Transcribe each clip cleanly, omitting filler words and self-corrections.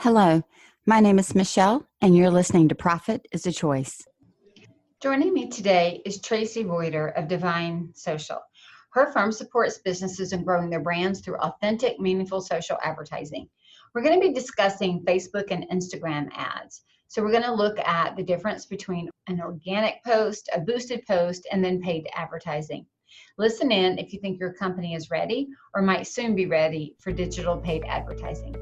Hello, my name is Michele, and you're listening to Profit is a Choice. Joining me today is Traci Reuter of Divine Social. Her firm supports businesses in growing their brands through authentic, meaningful social advertising. We're going to be discussing Facebook and Instagram ads. So we're going to look at the difference between an organic post, a boosted post, and then paid advertising. Listen in if you think your company is ready or might soon be ready for digital paid advertising.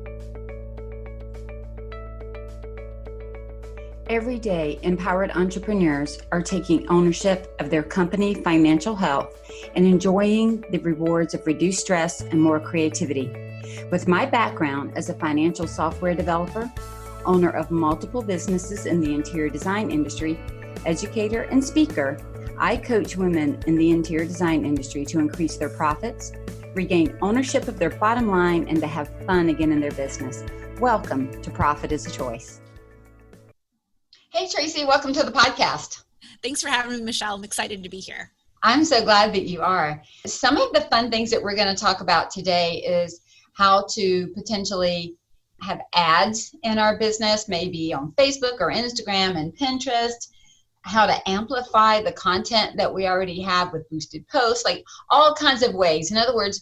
Every day, empowered entrepreneurs are taking ownership of their company financial health and enjoying the rewards of reduced stress and more creativity. With my background as a financial software developer, owner of multiple businesses in the interior design industry, educator, and speaker, I coach women in the interior design industry to increase their profits, regain ownership of their bottom line, and to have fun again in their business. Welcome to Profit is a Choice. Hey, Traci, welcome to the podcast. Thanks for having me, Michele. I'm excited to be here. I'm so glad that you are. Some of the fun things that we're going to talk about today is how to potentially have ads in our business, maybe on Facebook or Instagram and Pinterest, how to amplify the content that we already have with boosted posts, like all kinds of ways. In other words,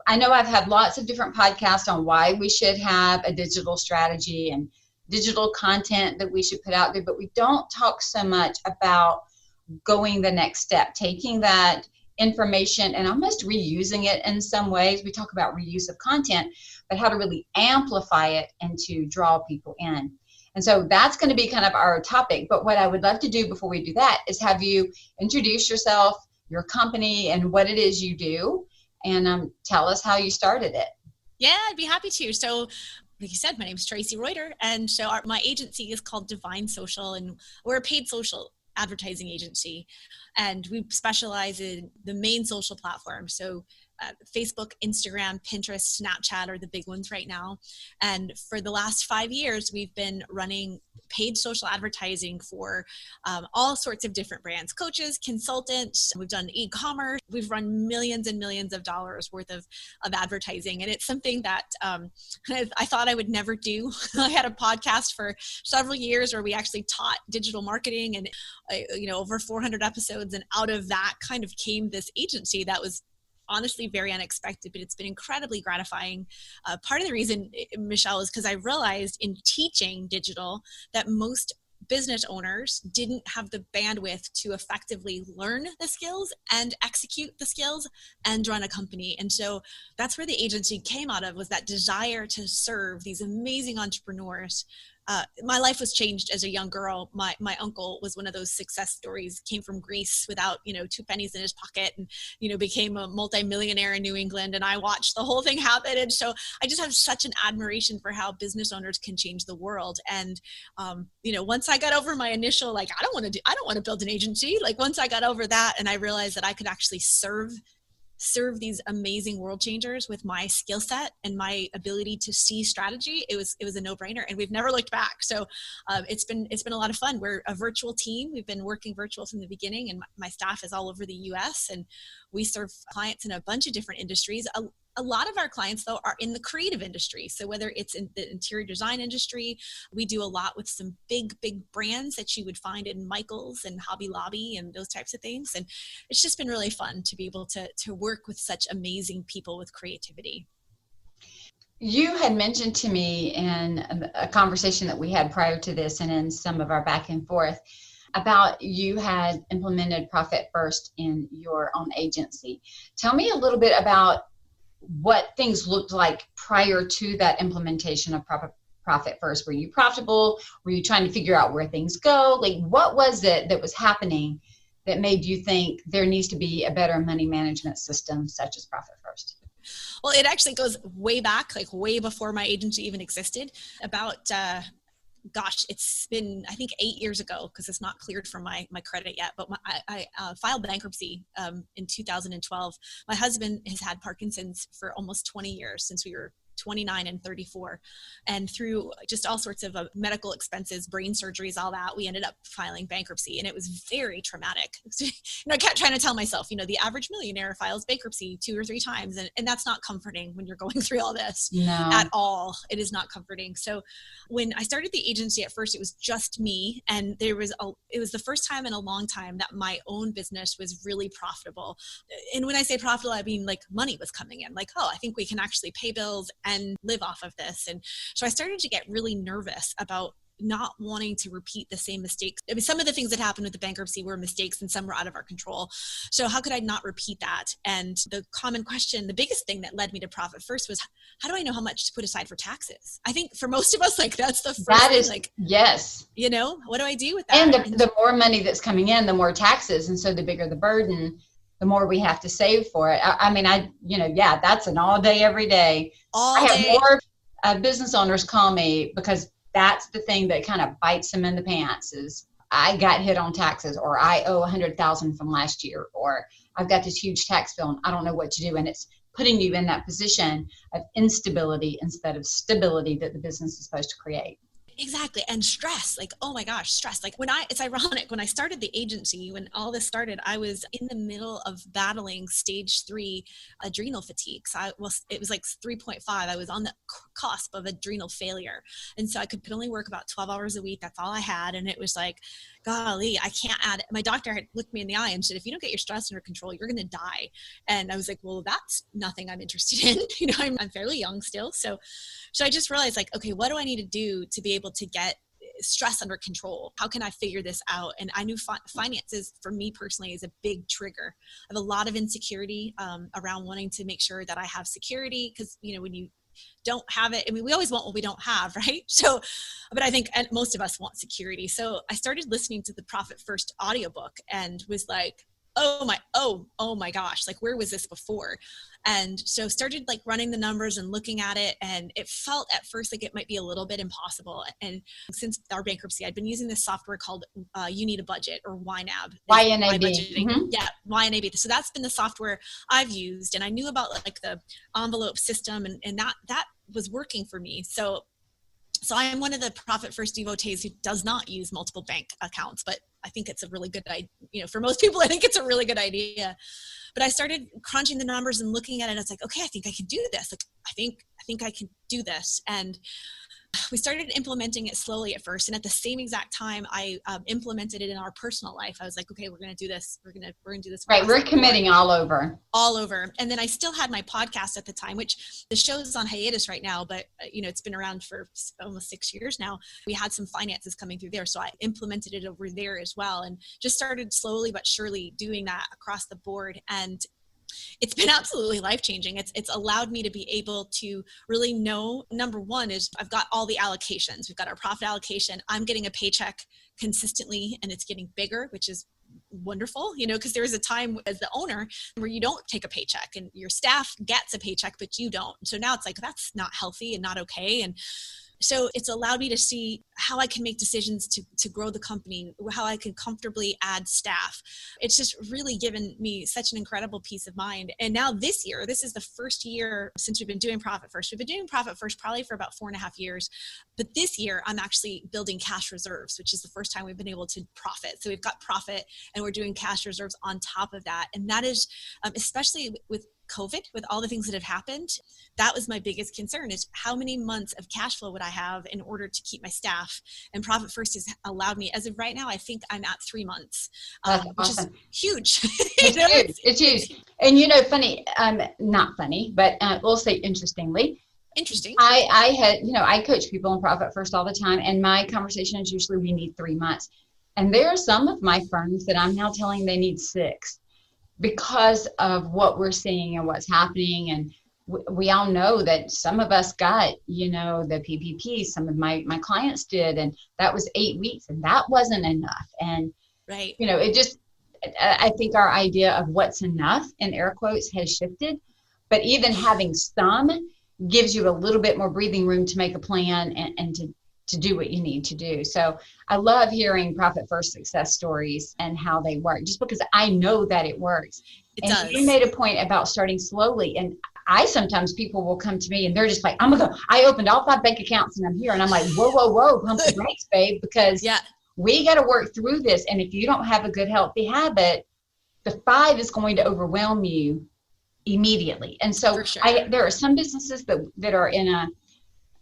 I know I've had lots of different podcasts on why we should have a digital strategy and digital content that we should put out there, but we don't talk so much about going the next step, taking that information and almost reusing it in some ways. We talk about reuse of content, but how to really amplify it and to draw people in. And so that's going to be kind of our topic. But what I would love to do before we do that is have you introduce yourself, your company, and what it is you do, and tell us how you started it. Yeah, I'd be happy to. So like you said, my name is Traci Reuter, and so my agency is called Divine Social, and we're a paid social advertising agency, and we specialize in the main social platforms. So Facebook, Instagram, Pinterest, Snapchat are the big ones right now. And for the last 5 years, we've been running paid social advertising for all sorts of different brands, coaches, consultants. We've done e-commerce. We've run millions and millions of dollars worth of advertising. And it's something that I thought I would never do. I had a podcast for several years where we actually taught digital marketing and, over 400 episodes. And out of that kind of came this agency that was honestly very unexpected, but it's been incredibly gratifying. Part of the reason, Michele, is because I realized in teaching digital that most business owners didn't have the bandwidth to effectively learn the skills and execute the skills and run a company. And so that's where the agency came out of, was that desire to serve these amazing entrepreneurs. My life was changed as a young girl. My uncle was one of those success stories, came from Greece without, 2 pennies in his pocket and, became a multimillionaire in New England. And I watched the whole thing happen. And so I just have such an admiration for how business owners can change the world. And, once I got over my initial, I don't want to build an agency. Once I got over that and I realized that I could actually serve these amazing world changers with my skill set and my ability to see strategy, it was a no-brainer, and we've never looked back. So it's been a lot of fun. We're a virtual team. We've been working virtual from the beginning, and my staff is all over the US, and we serve clients in a bunch of different industries. A lot of our clients, though, are in the creative industry. So whether it's in the interior design industry, we do a lot with some big brands that you would find in Michael's and Hobby Lobby and those types of things. And it's just been really fun to be able to work with such amazing people with creativity. You had mentioned to me in a conversation that we had prior to this and in some of our back and forth about you had implemented Profit First in your own agency. Tell me a little bit about what things looked like prior to that implementation of Profit First. Were you profitable? Were you trying to figure out where things go? What was it that was happening that made you think there needs to be a better money management system such as Profit First? Well, it actually goes way back, way before my agency even existed. About it's been, I think, 8 years ago, because it's not cleared from my credit yet, but I filed bankruptcy in 2012. My husband has had Parkinson's for almost 20 years, since we were 29 and 34. And through just all sorts of medical expenses, brain surgeries, all that, we ended up filing bankruptcy. And it was very traumatic. I kept trying to tell myself, the average millionaire files bankruptcy 2 or 3 times. And that's not comforting when you're going through all this. No. At all. It is not comforting. So when I started the agency at first, it was just me. And it was the first time in a long time that my own business was really profitable. And when I say profitable, I mean like money was coming in, like, oh, I think we can actually pay bills and live off of this. And so I started to get really nervous about not wanting to repeat the same mistakes. I mean, some of the things that happened with the bankruptcy were mistakes and some were out of our control. So how could I not repeat that? And the common question, the biggest thing that led me to Profit First was, how do I know how much to put aside for taxes? I think for most of us, like that's the first thing, like, yes. What do I do with that? And the more money that's coming in, the more taxes. And so the bigger the burden, the more we have to save for it. That's an all day, every day. I have more business owners call me because that's the thing that kind of bites them in the pants is I got hit on taxes, or I owe $100,000 from last year, or I've got this huge tax bill and I don't know what to do. And it's putting you in that position of instability instead of stability that the business is supposed to create. Exactly. And stress, like, oh my gosh, stress. Like it's ironic, when I started the agency, when all this started, I was in the middle of battling stage 3 adrenal fatigue. So it was like 3.5. I was on the cusp of adrenal failure. And so I could only work about 12 hours a week. That's all I had. And it was like, golly, I can't add it. My doctor had looked me in the eye and said, if you don't get your stress under control, you're going to die. And I was like, well, that's nothing I'm interested in. I'm fairly young still. So I just realized, like, okay, what do I need to do to be able to get stress under control? How can I figure this out? And I knew finances for me personally is a big trigger. I have a lot of insecurity around wanting to make sure that I have security, because, when you don't have it, I mean, we always want what we don't have, right? So, but I think most of us want security. So I started listening to the Profit First audiobook and was like, oh my gosh, like, where was this before? And so started like running the numbers and looking at it. And it felt at first like it might be a little bit impossible. And since our bankruptcy, I'd been using this software called You Need a Budget, or YNAB. YNAB. Mm-hmm. Yeah, YNAB. So that's been the software I've used. And I knew about like the envelope system and that was working for me. So I am one of the Profit First devotees who does not use multiple bank accounts, but I think it's a really good idea. For most people, I think it's a really good idea. But I started crunching the numbers and looking at it. And it's like, okay, I think I can do this. Like, I think I can do this. And we started implementing it slowly at first. And at the same exact time, I implemented it in our personal life. I was like, okay, we're going to do this. We're going to do this. Right. We're committing all over. And then I still had my podcast at the time, which the show is on hiatus right now, but it's been around for almost 6 years now. We had some finances coming through there. So I implemented it over there as well, and just started slowly but surely doing that across the board. And it's been absolutely life-changing. It's allowed me to be able to really know, number one is I've got all the allocations. We've got our profit allocation. I'm getting a paycheck consistently and it's getting bigger, which is wonderful, because there was a time as the owner where you don't take a paycheck and your staff gets a paycheck, but you don't. So now it's like, that's not healthy and not okay. And so it's allowed me to see how I can make decisions to grow the company, how I can comfortably add staff. It's just really given me such an incredible peace of mind. And now this year, this is the first year since we've been doing Profit First. We've been doing Profit First probably for about 4.5 years. But this year, I'm actually building cash reserves, which is the first time we've been able to profit. So we've got profit and we're doing cash reserves on top of that. And that is, especially with COVID, with all the things that have happened, that was my biggest concern, is how many months of cash flow would I have in order to keep my staff? And Profit First has allowed me, as of right now, I think I'm at 3 months, awesome. Which is huge. It's huge. And funny, not funny, but we'll say interesting. I had, I coach people in Profit First all the time, and my conversation is usually we need 3 months. And there are some of my firms that I'm now telling they need 6. Because of what we're seeing and what's happening. And we all know that some of us got, the PPP, some of my clients did, and that was 8 weeks and that wasn't enough. And, right. I think our idea of what's enough in air quotes has shifted, but even having some gives you a little bit more breathing room to make a plan and to do what you need to do. So I love hearing Profit First success stories and how they work, just because I know that it works. It does. You made a point about starting slowly, and sometimes people will come to me and they're just like, I opened all 5 bank accounts and I'm here. And I'm like, whoa, pump the brakes, babe, because we got to work through this. And if you don't have a good, healthy habit, the 5 is going to overwhelm you immediately. And so there are some businesses that are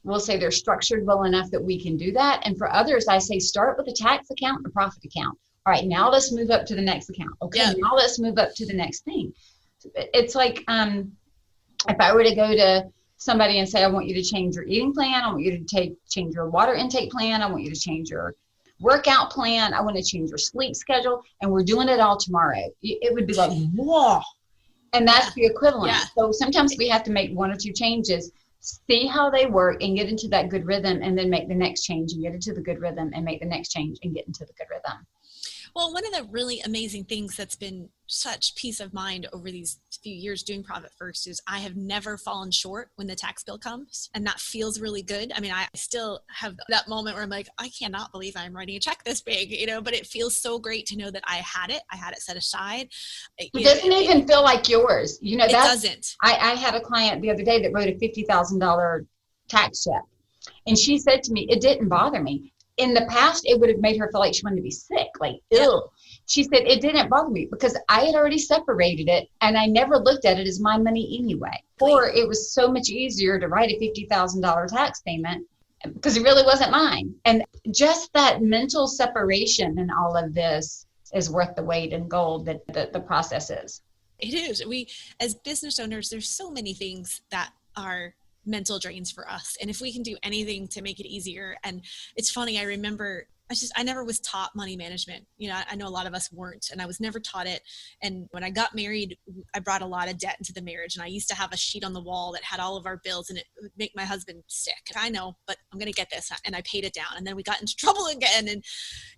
we'll say they're structured well enough that we can do that. And for others, I say, start with a tax account, a profit account. All right, now let's move up to the next account. Okay, now let's move up to the next thing. It's like, if I were to go to somebody and say, I want you to change your eating plan, I want you to change your water intake plan, I want you to change your workout plan, I want to change your sleep schedule, and we're doing it all tomorrow, it would be like, whoa. And that's the equivalent. So sometimes we have to make 1 or 2 changes, see how they work, and get into that good rhythm, and then make the next change and get into the good rhythm, and make the next change and get into the good rhythm. Well, one of the really amazing things that's been such peace of mind over these few years doing Profit First is I have never fallen short when the tax bill comes, and that feels really good. I mean, I still have that moment where I'm like, I cannot believe I'm writing a check this big, but it feels so great to know that I had it set aside. It doesn't even feel like yours. It doesn't. I had a client the other day that wrote a $50,000 tax check, and she said to me, it didn't bother me. In the past, it would have made her feel like she wanted to be sick, like ill. She said, it didn't bother me because I had already separated it and I never looked at it as my money anyway. Or it was so much easier to write a $50,000 tax payment because it really wasn't mine. And just that mental separation in all of this is worth the weight in gold that the process is. It is. We, as business owners, there's so many things that are mental drains for us. And if we can do anything to make it easier. And it's funny, I remember I never was taught money management. I know a lot of us weren't, and I was never taught it. And when I got married, I brought a lot of debt into the marriage. And I used to have a sheet on the wall that had all of our bills, and it would make my husband sick. I know, but I'm going to get this. And I paid it down. And then we got into trouble again. And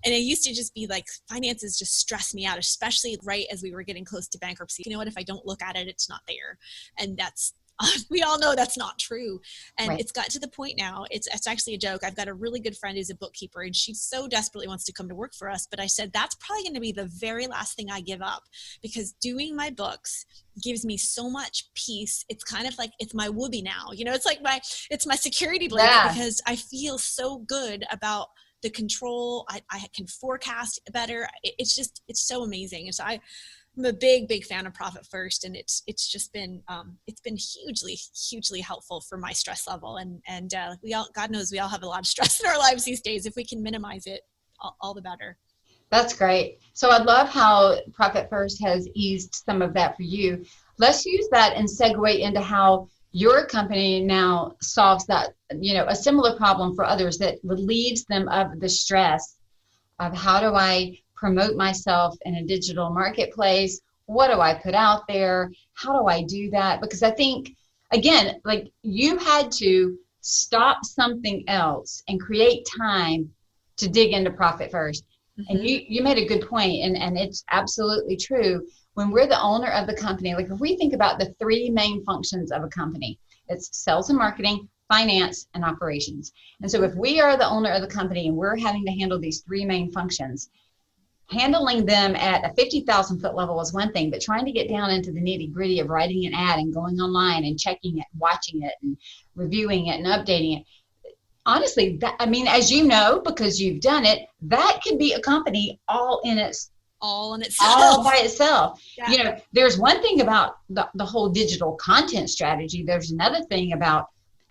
it used to just be like, finances just stressed me out, especially right as we were getting close to bankruptcy. You know what? If I don't look at it, it's not there. And we all know that's not true. And It's got to the point now, it's actually a joke. I've got a really good friend who's a bookkeeper, and she so desperately wants to come to work for us. But I said, that's probably going to be the very last thing I give up, because doing my books gives me so much peace. It's kind of like, it's my whoopee now. It's like it's my security blanket, because I feel so good about the control. I can forecast better. It's so amazing. And so I'm a big fan of Profit First, and it's just been hugely helpful for my stress level, and God knows we all have a lot of stress in our lives these days. If we can minimize it, all the better. That's great. So I love how Profit First has eased some of that for you. Let's use that and segue into how your company now solves that, a similar problem for others that relieves them of the stress of how do I promote myself in a digital marketplace? What do I put out there? How do I do that? Because I think, again, like you had to stop something else and create time to dig into Profit First. Mm-hmm. And you made a good point, and it's absolutely true. When we're the owner of the company, like if we think about the 3 main functions of a company, it's sales and marketing, finance, and operations. And so if we are the owner of the company and we're having to handle these 3 main functions, handling them at a 50,000 foot level is one thing, but trying to get down into the nitty gritty of writing an ad and going online and checking it, watching it and reviewing it and updating it. Honestly, as you know, because you've done it, that could be a company all by itself. Yeah. There's one thing about the whole digital content strategy. There's another thing about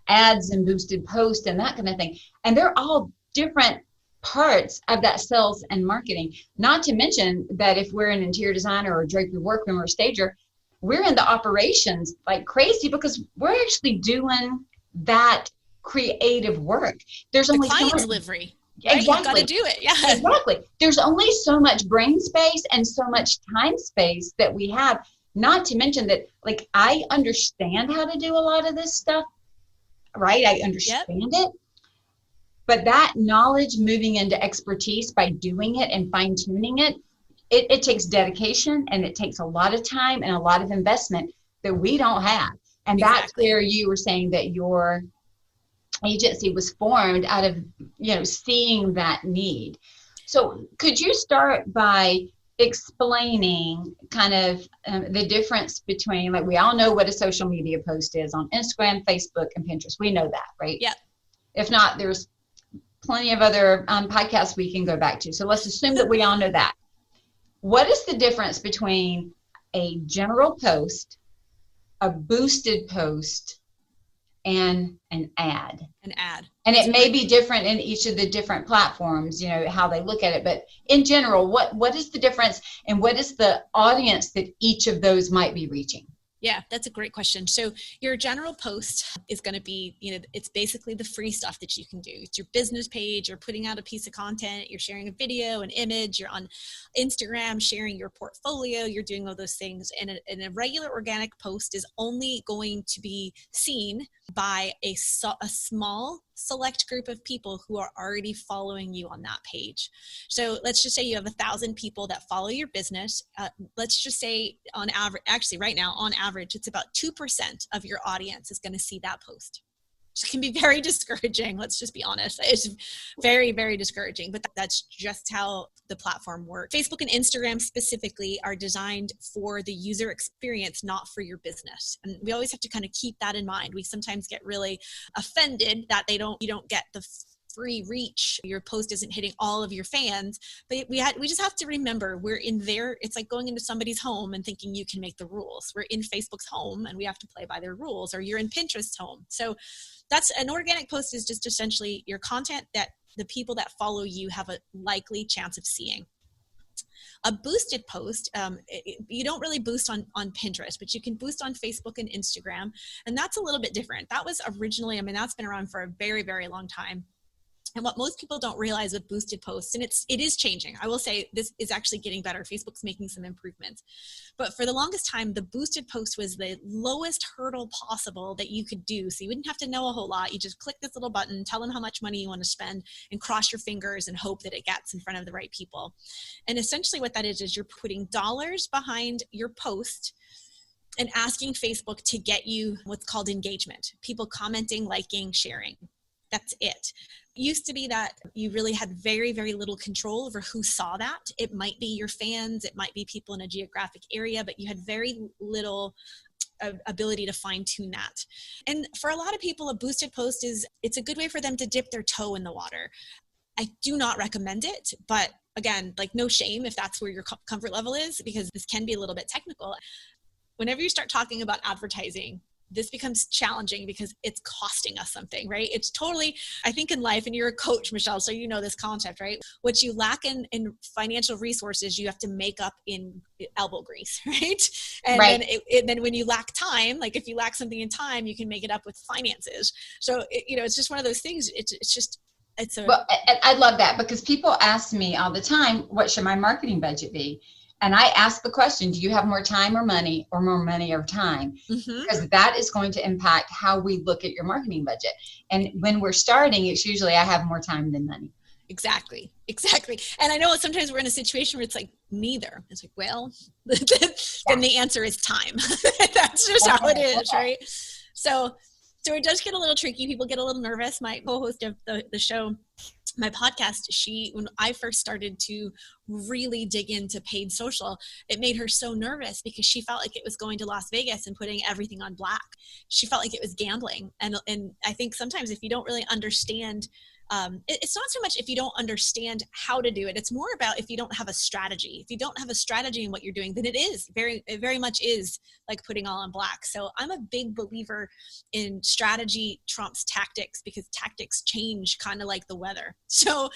ads and boosted posts and that kind of thing. And they're all different parts of that sales and marketing. Not to mention that if we're an interior designer or a drapery workroom or a stager, we're in the operations like crazy because we're actually doing that creative work. There's only the client so much delivery. Right? Exactly. You've got to do it. Yeah. Exactly. There's only so much brain space and so much time space that we have. Not to mention that, like, I understand how to do a lot of this stuff, right? I understand it. But that knowledge moving into expertise by doing it and fine tuning it, it takes dedication, and it takes a lot of time and a lot of investment that we don't have. And that's where you were saying that your agency was formed out of, seeing that need. So could you start by explaining kind of the difference between, like, we all know what a social media post is on Instagram, Facebook, and Pinterest. We know that, right? Yeah. If not, there's plenty of other podcasts we can go back to. So let's assume that we all know that. What is the difference between a general post, a boosted post, and an ad? An ad. And it may be different in each of the different platforms, how they look at it. But in general, what is the difference, and what is the audience that each of those might be reaching? Yeah, that's a great question. So your general post is going to be, it's basically the free stuff that you can do. It's your business page, you're putting out a piece of content, you're sharing a video, an image, you're on Instagram sharing your portfolio, you're doing all those things. And a regular organic post is only going to be seen by a small select group of people who are already following you on that page. So let's just say you have 1,000 people that follow your business. Let's just say on average, actually right now, on average, it's about 2% of your audience is going to see that post. It can be very discouraging. Let's just be honest. It's very, very discouraging, but that's just how the platform works. Facebook and Instagram specifically are designed for the user experience, not for your business. And we always have to kind of keep that in mind. We sometimes get really offended that you don't get the free reach, your post isn't hitting all of your fans, but we just have to remember we're in there. It's like going into somebody's home and thinking you can make the rules. We're in Facebook's home and we have to play by their rules, or you're in Pinterest's home. So that's an organic post, is just essentially your content that the people that follow you have a likely chance of seeing. A boosted post, you don't really boost on Pinterest, but you can boost on Facebook and Instagram. And that's a little bit different. That was originally, that's been around for a very, very long time. And what most people don't realize with boosted posts, and it is changing. I will say this is actually getting better. Facebook's making some improvements. But for the longest time, the boosted post was the lowest hurdle possible that you could do. So you wouldn't have to know a whole lot. You just click this little button, tell them how much money you want to spend, and cross your fingers and hope that it gets in front of the right people. And essentially what that is you're putting dollars behind your post and asking Facebook to get you what's called engagement. People commenting, liking, sharing. That's it. Used to be that you really had very, very little control over who saw that. It might be your fans, it might be people in a geographic area, but you had very little ability to fine tune that. And for a lot of people, a boosted post it's a good way for them to dip their toe in the water. I do not recommend it, but again, like, no shame if that's where your comfort level is, because this can be a little bit technical. Whenever you start talking about advertising, this becomes challenging because it's costing us something, right? It's totally, I think in life, and you're a coach, Michele, so you know this concept, right? What you lack in financial resources, you have to make up in elbow grease, right? And right. Then when you lack time, like if you lack something in time, you can make it up with finances. So, it's just one of those things. Well, I love that, because people ask me all the time, what should my marketing budget be? And I ask the question, do you have more time or money, or more money or time? Mm-hmm. Because that is going to impact how we look at your marketing budget. And when we're starting, it's usually I have more time than money. Exactly. And I know sometimes we're in a situation where it's like neither. It's like, well, then the answer is time. That's just how it is, right? So it does get a little tricky. People get a little nervous. My co-host of the show, my podcast, when I first started to really dig into paid social, it made her so nervous because she felt like it was going to Las Vegas and putting everything on black. She felt like it was gambling. And I think sometimes if you don't really understand, it's not so much if you don't understand how to do it. It's more about if you don't have a strategy. If you don't have a strategy in what you're doing, then it very much is like putting all on black. So I'm a big believer in strategy trumps tactics, because tactics change kind of like the weather. So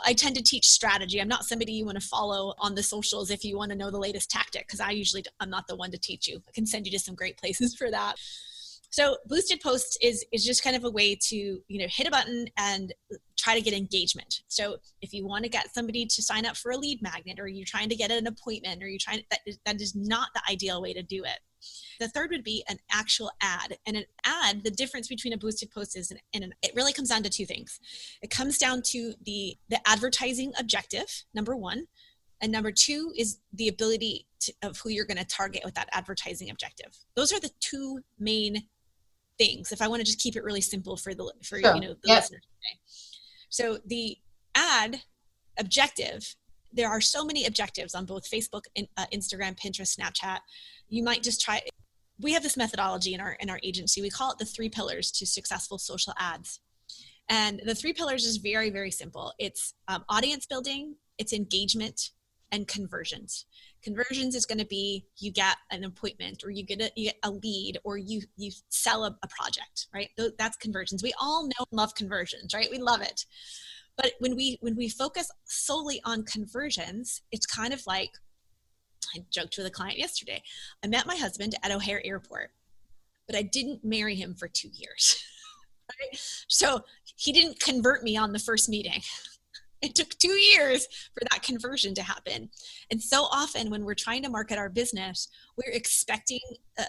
I tend to teach strategy. I'm not somebody you want to follow on the socials if you want to know the latest tactic, because I'm not the one to teach you. I can send you to some great places for that. So boosted posts is just kind of a way to, hit a button and try to get engagement. So if you want to get somebody to sign up for a lead magnet, or you're trying to get an appointment, or that is not the ideal way to do it. The third would be an actual ad. And an ad, the difference between a boosted post it really comes down to two things. It comes down to the advertising objective, number one. And number two is the ability of who you're going to target with that advertising objective. Those are the two main things, if I want to just keep it really simple for the listeners today. So the ad objective there are so many objectives on both Facebook, Instagram, Pinterest, Snapchat. You might just try. We have this methodology in our agency. We call it the 3 pillars to successful social ads. And the 3 pillars is very, very simple. It's audience building, it's engagement, and conversions. Conversions is going to be you get an appointment, or you get a lead, or you sell a project, right? That's conversions. We all know and love conversions, right? We love it. But when we focus solely on conversions, it's kind of like, I joked with a client yesterday. I met my husband at O'Hare Airport, but I didn't marry him for 2 years. Right? So he didn't convert me on the first meeting. It took 2 years for that conversion to happen. And so often when we're trying to market our business, we're expecting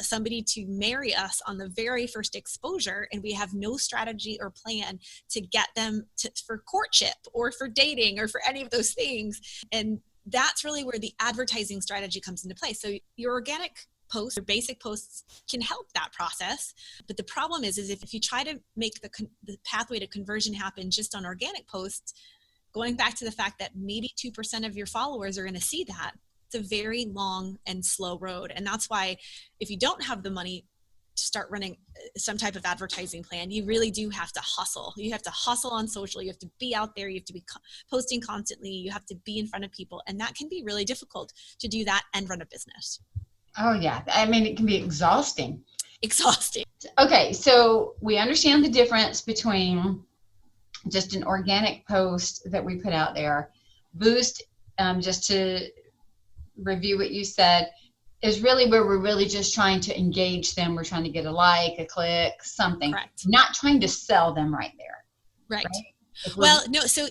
somebody to marry us on the very first exposure, and we have no strategy or plan to get them for courtship or for dating or for any of those things. And that's really where the advertising strategy comes into play. So your organic posts or basic posts can help that process. But the problem is if you try to make the pathway to conversion happen just on organic posts, going back to the fact that maybe 2% of your followers are going to see that, it's a very long and slow road. And that's why if you don't have the money to start running some type of advertising plan, you really do have to hustle. You have to hustle on social. You have to be out there. You have to be posting constantly. You have to be in front of people. And that can be really difficult to do that and run a business. Oh, yeah. I mean, it can be exhausting. Exhausting. Okay. So we understand the difference between just an organic post that we put out there. Boost, just to review what you said, is really where we're really just trying to engage them. We're trying to get a like, a click, something. Correct. Not trying to sell them right there. Right. Well, no, so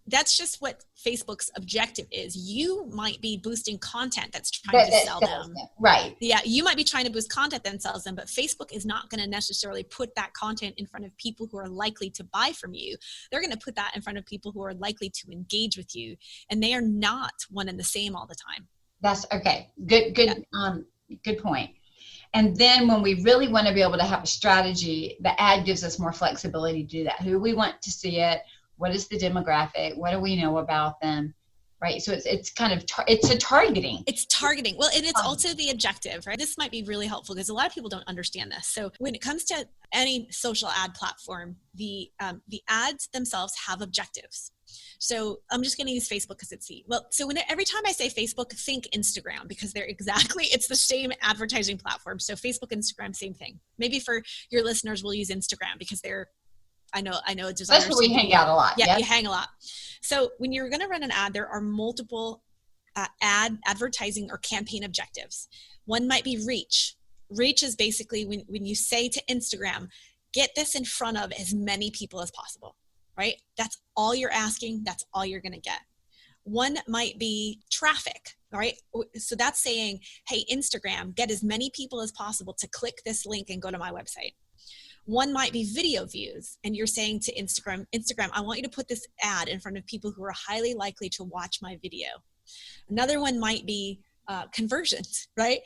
that's just what Facebook's objective is. You might be boosting content that's trying to sell them. Right. Yeah, you might be trying to boost content that sells them, but Facebook is not going to necessarily put that content in front of people who are likely to buy from you. They're going to put that in front of people who are likely to engage with you, and they are not one and the same all the time. That's okay. Good point. And then when we really want to be able to have a strategy, the ad gives us more flexibility to do that. Who we want to see it, what is the demographic, what do we know about them, right? So it's kind of, it's a targeting. It's targeting. Well, and it's also the objective, right? This might be really helpful because a lot of people don't understand this. So when it comes to any social ad platform, the ads themselves have objectives. So I'm just going to use Facebook because it's every time I say Facebook, think Instagram, because it's the same advertising platform. So Facebook, Instagram, same thing. Maybe for your listeners, we'll use Instagram because I know designers. That's where we hang out a lot. Yeah, you hang a lot. So when you're going to run an ad, there are multiple advertising or campaign objectives. One might be reach. Reach is basically when you say to Instagram, get this in front of as many people as possible. Right? That's all you're asking. That's all you're going to get. One might be traffic, right? So that's saying, hey, Instagram, get as many people as possible to click this link and go to my website. One might be video views. And you're saying to Instagram, I want you to put this ad in front of people who are highly likely to watch my video. Another one might be conversions, right?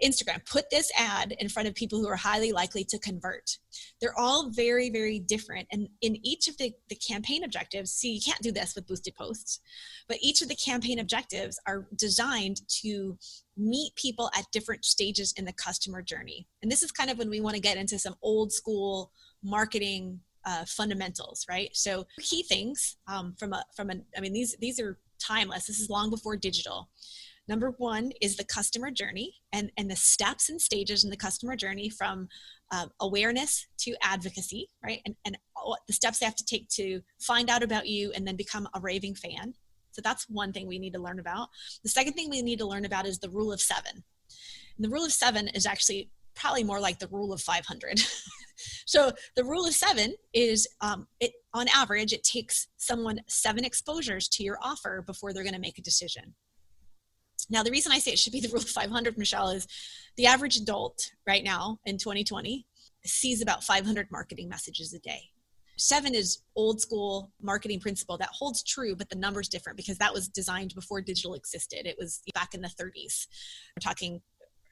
Instagram, put this ad in front of people who are highly likely to convert. They're all very, very different. And in each of the campaign objectives, see, you can't do this with boosted posts, but each of the campaign objectives are designed to meet people at different stages in the customer journey. And this is kind of when we want to get into some old school marketing fundamentals, right? So key things these are timeless. This is long before digital. Number one is the customer journey and the steps and stages in the customer journey from awareness to advocacy, right? And the steps they have to take to find out about you and then become a raving fan. So that's one thing we need to learn about. The second thing we need to learn about is the rule of 7. And the rule of 7 is actually probably more like the rule of 500. So the rule of 7 is on average, it takes someone 7 exposures to your offer before they're going to make a decision. Now, the reason I say it should be the rule of 500, Michele, is the average adult right now in 2020 sees about 500 marketing messages a day. 7 is old school marketing principle that holds true, but the number's different because that was designed before digital existed. It was back in the 30s. We're talking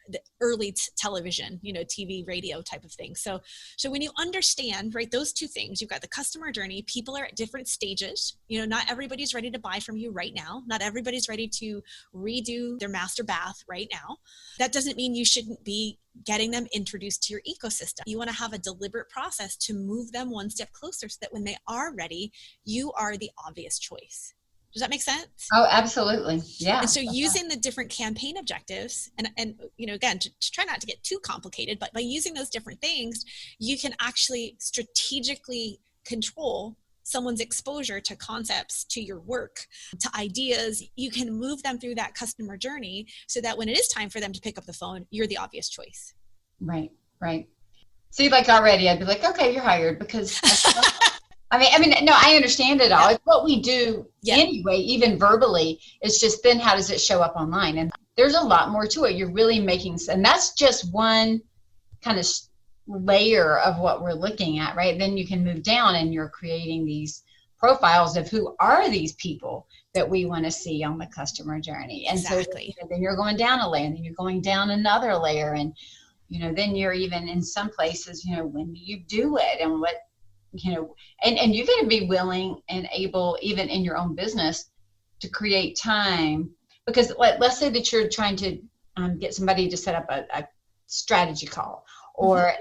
the early television, TV, radio type of thing. So when you understand, right, those two things, you've got the customer journey, people are at different stages. Not everybody's ready to buy from you right now. Not everybody's ready to redo their master bath right now. That doesn't mean you shouldn't be getting them introduced to your ecosystem. You want to have a deliberate process to move them one step closer so that when they are ready, you are the obvious choice. Does that make sense? Oh, absolutely. Yeah. And so using the different campaign objectives and again, to try not to get too complicated, but by using those different things, you can actually strategically control someone's exposure to concepts, to your work, to ideas. You can move them through that customer journey so that when it is time for them to pick up the phone, you're the obvious choice. Right. See, like already I'd be like, okay, you're hired, because I mean, no, I understand it all. It's what we do anyway, even verbally. It's just then how does it show up online? And there's a lot more to it. You're really making, and that's just one kind of layer of what we're looking at, right? Then you can move down and you're creating these profiles of who are these people that we want to see on the customer journey. And exactly. So then you're going down a layer, and then you're going down another layer. And, then you're even in some places, when do you do it, and what, and you're going to be willing and able, even in your own business, to create time. Because let's say that you're trying to get somebody to set up a strategy call, or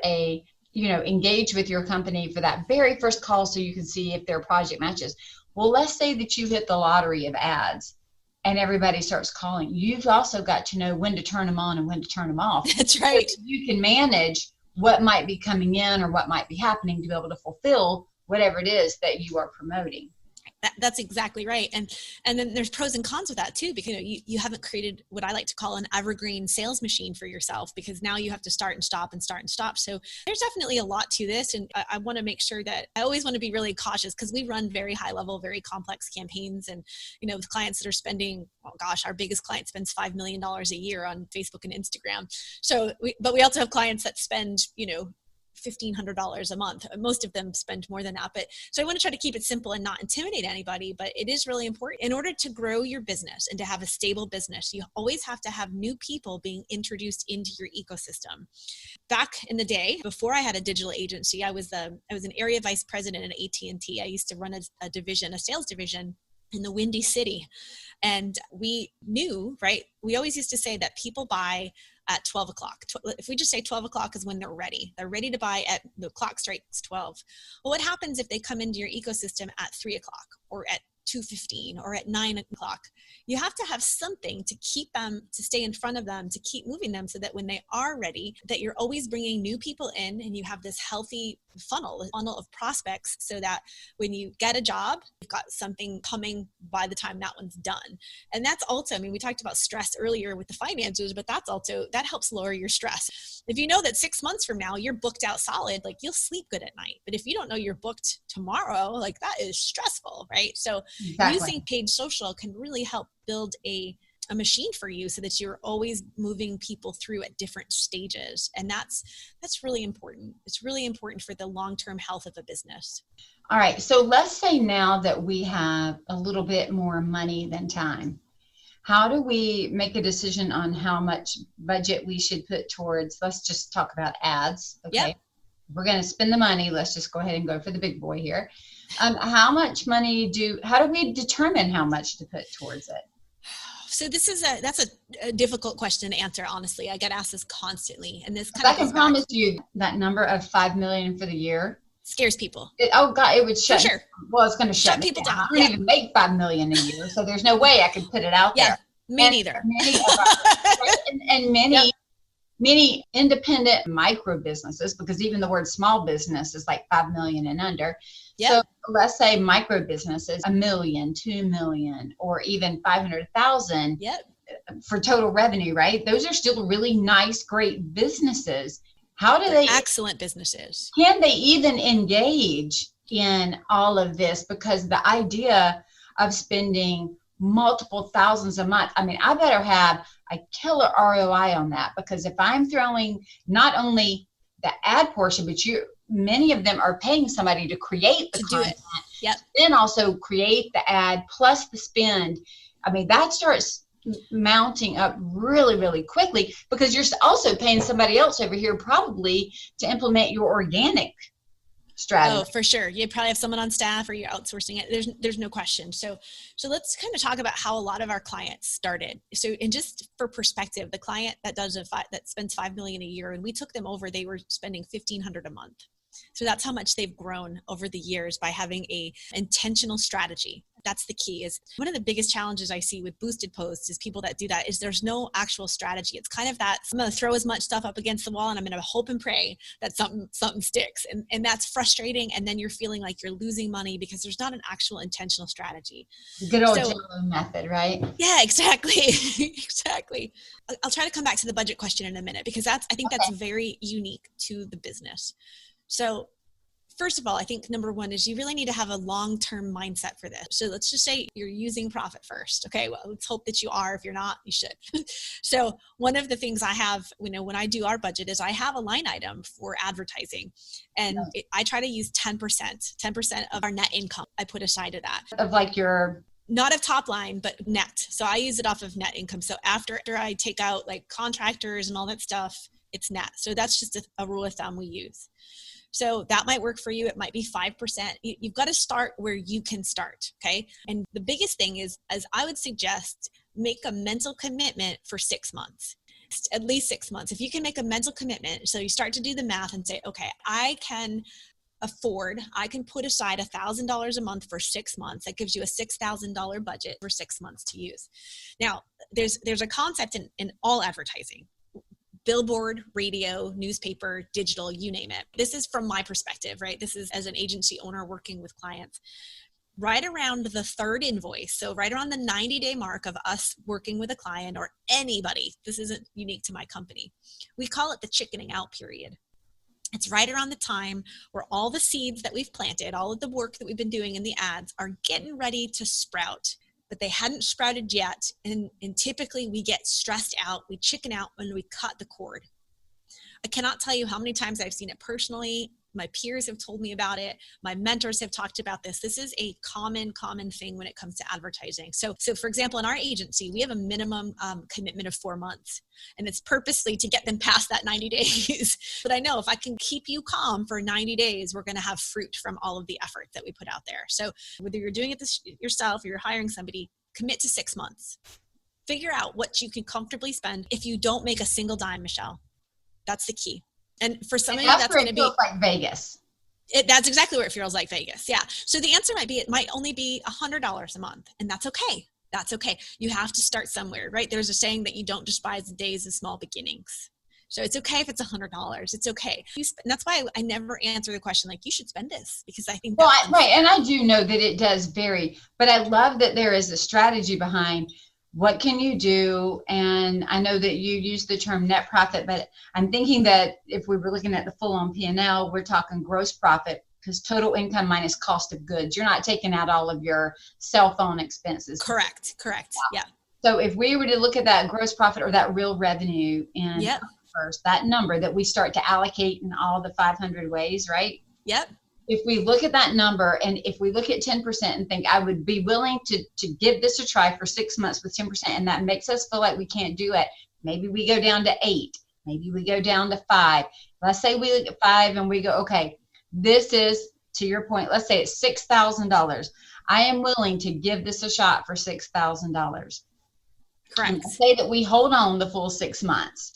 engage with your company for that very first call so you can see if their project matches. Well, let's say that you hit the lottery of ads and everybody starts calling. You've also got to know when to turn them on and when to turn them off. That's right. So you can manage what might be coming in or what might be happening to be able to fulfill whatever it is that you are promoting. That's exactly right. And then there's pros and cons with that too, because you haven't created what I like to call an evergreen sales machine for yourself, because now you have to start and stop and start and stop. So there's definitely a lot to this. And I want to make sure that I always want to be really cautious, because we run very high level, very complex campaigns. And, with clients that are spending, our biggest client spends $5 million a year on Facebook and Instagram. But we also have clients that spend, $1,500 a month. Most of them spend more than that. But so I want to try to keep it simple and not intimidate anybody, but it is really important. In order to grow your business and to have a stable business, you always have to have new people being introduced into your ecosystem. Back in the day, before I had a digital agency, I was an area vice president at AT&T. I used to run a sales division in the Windy City. And we knew, right? We always used to say that people buy at 12 o'clock. If we just say 12 o'clock is when they're ready to buy at the clock strikes 12. Well, what happens if they come into your ecosystem at 3 o'clock or at 2:15 or at 9 o'clock? You have to have something to keep them, to stay in front of them, to keep moving them so that when they are ready, that you're always bringing new people in and you have this healthy funnel of prospects, so that when you get a job, you've got something coming by the time that one's done. And that's also, we talked about stress earlier with the finances, but that helps lower your stress. If you know that 6 months from now, you're booked out solid, like you'll sleep good at night. But if you don't know you're booked tomorrow, like that is stressful, right? So using paid social can really help build a machine for you so that you're always moving people through at different stages. And that's really important. It's really important for the long-term health of a business. All right. So let's say now that we have a little bit more money than time. How do we make a decision on how much budget we should put towards, let's just talk about ads. Okay. Yep. We're going to spend the money. Let's just go ahead and go for the big boy here. How much money how do we determine how much to put towards it? So that's a difficult question to answer. Honestly, I get asked this constantly, and this I can promise you that number of $5 million for the year scares people. It would shut. For sure. Well, it's going to shut people down. down. I don't even make $5 million a year, so there's no way I could put it out there. Me neither. Many independent micro businesses, because even the word small business is like 5 million and under. Yep. So let's say micro businesses, $1 million, $2 million, or even 500,000 for total revenue, right? Those are still really nice, great businesses. How do they? Excellent businesses. Can they even engage in all of this? Because the idea of spending multiple thousands a month, I better have a killer ROI on that, because if I'm throwing not only the ad portion, but many of them are paying somebody to create the content, Yep. Then also create the ad plus the spend. That starts mounting up really, really quickly, because you're also paying somebody else over here probably to implement your organic strategy. Oh, for sure. You probably have someone on staff or you're outsourcing it. There's no question. So let's kind of talk about how a lot of our clients started. So, and just for perspective, the client that that spends $5 million a year, and we took them over, they were spending $1,500 a month. So that's how much they've grown over the years by having a intentional strategy. That's the key. Is one of the biggest challenges I see with boosted posts is people that do that is there's no actual strategy. It's kind of that I'm going to throw as much stuff up against the wall and I'm going to hope and pray that something sticks. And that's frustrating. And then you're feeling like you're losing money because there's not an actual intentional strategy. Good old Jello method, right? Yeah, exactly. Exactly. I'll try to come back to the budget question in a minute, because I think that's very unique to the business. So first of all, I think number one is you really need to have a long-term mindset for this. So let's just say you're using profit first. Okay, well, let's hope that you are. If you're not, you should. So one of the things I have, when I do our budget, is I have a line item for advertising, and I try to use 10% of our net income. I put aside to that. Of like your... Not of top line, but net. So I use it off of net income. So after I take out like contractors and all that stuff, it's net. So that's just a rule of thumb we use. So that might work for you. It might be 5%. You've got to start where you can start. Okay. And the biggest thing is, as I would suggest, make a mental commitment for 6 months, at least 6 months. If you can make a mental commitment, so you start to do the math and say, okay, I can put aside $1,000 a month for 6 months. That gives you a $6,000 budget for 6 months to use. Now, there's a concept in all advertising. Billboard, radio, newspaper, digital, you name it. This is from my perspective, right? This is as an agency owner working with clients. Right around the third invoice, so right around the 90-day mark of us working with a client or anybody, this isn't unique to my company, we call it the chickening out period. It's right around the time where all the seeds that we've planted, all of the work that we've been doing in the ads are getting ready to sprout, but they hadn't sprouted yet. And typically we get stressed out, we chicken out when we cut the cord. I cannot tell you how many times I've seen it personally. My peers have told me about it. My mentors have talked about this. This is a common thing when it comes to advertising. So for example, in our agency, we have a minimum commitment of 4 months, and it's purposely to get them past that 90 days. But I know if I can keep you calm for 90 days, we're going to have fruit from all of the effort that we put out there. So whether you're doing it yourself or you're hiring somebody, commit to 6 months. Figure out what you can comfortably spend if you don't make a single dime, Michelle. That's the key. And for some of you, that's going to be like Vegas. That's exactly where it feels like Vegas. Yeah. So the answer it might only be $100 a month, and that's okay. That's okay. You have to start somewhere, right? There's a saying that you don't despise the days of small beginnings. So it's okay if it's $100. It's okay. And that's why I never answer the question like you should spend this, because I think right. And I do know that it does vary, but I love that there is a strategy behind what can you do. And I know that you use the term net profit, but I'm thinking that if we were looking at the full-on P&L, we're talking gross profit, because total income minus cost of goods. You're not taking out all of your cell phone expenses. Correct. Yeah. So if we were to look at that gross profit or that real revenue in first, that number that we start to allocate in all the 500 ways, right? Yep. If we look at that number, and if we look at 10% and think I would be willing to give this a try for 6 months with 10%, and that makes us feel like we can't do it, maybe we go down to 8, maybe we go down to 5. Let's say we look at 5 and we go, okay, this is, to your point, let's say it's $6,000. I am willing to give this a shot for $6,000. Correct. And say that we hold on the full 6 months,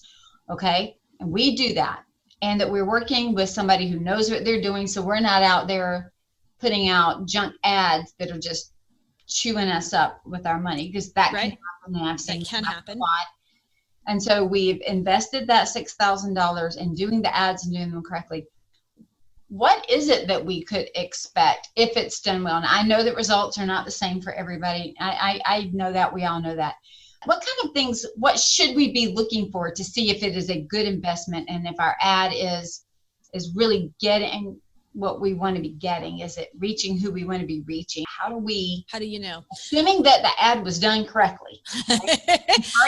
okay? And we do that. And that we're working with somebody who knows what they're doing, so we're not out there putting out junk ads that are just chewing us up with our money, because that can happen. And I've seen that can happen a lot. And so we've invested that $6,000 in doing the ads and doing them correctly. What is it that we could expect if it's done well? And I know that results are not the same for everybody. I know that. We all know that. What kind of things, what should we be looking for to see if it is a good investment, and if our ad is really getting what we want to be getting? Is it reaching who we want to be reaching? How do you know? Assuming that the ad was done correctly,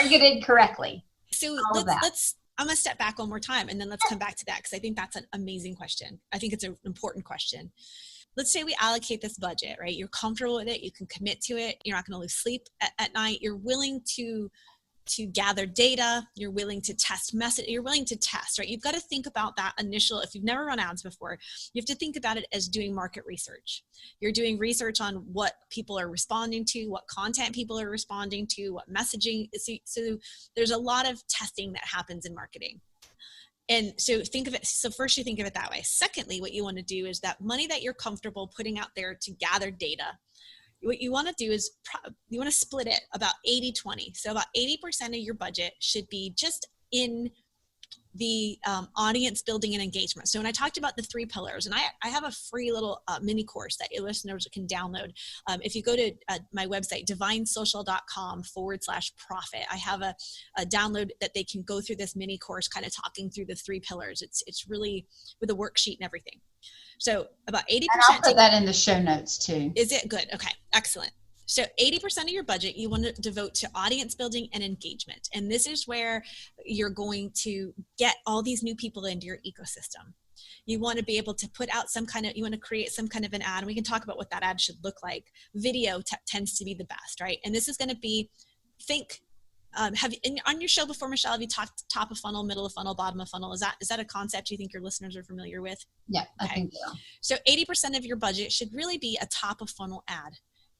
targeted correctly. So I'm going to step back one more time, and then let's come back to that, because I think that's an amazing question. I think it's an important question. let's say we allocate this budget, right? You're comfortable with it. You can commit to it. You're not going to lose sleep at night. You're willing to gather data. You're willing to test you're willing to test, right? You've got to think about that initial, if you've never run ads before, you have to think about it as doing market research. You're doing research on what people are responding to, what content people are responding to, what messaging. So there's a lot of testing that happens in marketing. And so think of it. So first you think of it that way. Secondly, what you want to do is that money that you're comfortable putting out there to gather data, what you want to do is you want to split it about 80-20. So about 80% of your budget should be just in the audience building and engagement. So when I talked about the 3 pillars, and I have a free little mini course that your listeners can download. If you go to my website, divinesocial.com/profit, I have a download that they can go through this mini course, kind of talking through the 3 pillars. It's really with a worksheet and everything. So about 80%. And I'll put that in the show notes too. Is it good? Okay, excellent. So 80% of your budget you want to devote to audience building and engagement. And this is where you're going to get all these new people into your ecosystem. You want to be able to put out you want to create some kind of an ad. And we can talk about what that ad should look like. Video tends to be the best, right? And this is going to be, on your show before, Michele, have you talked top of funnel, middle of funnel, bottom of funnel? Is that a concept you think your listeners are familiar with? Yeah, I think so. So 80% of your budget should really be a top of funnel ad,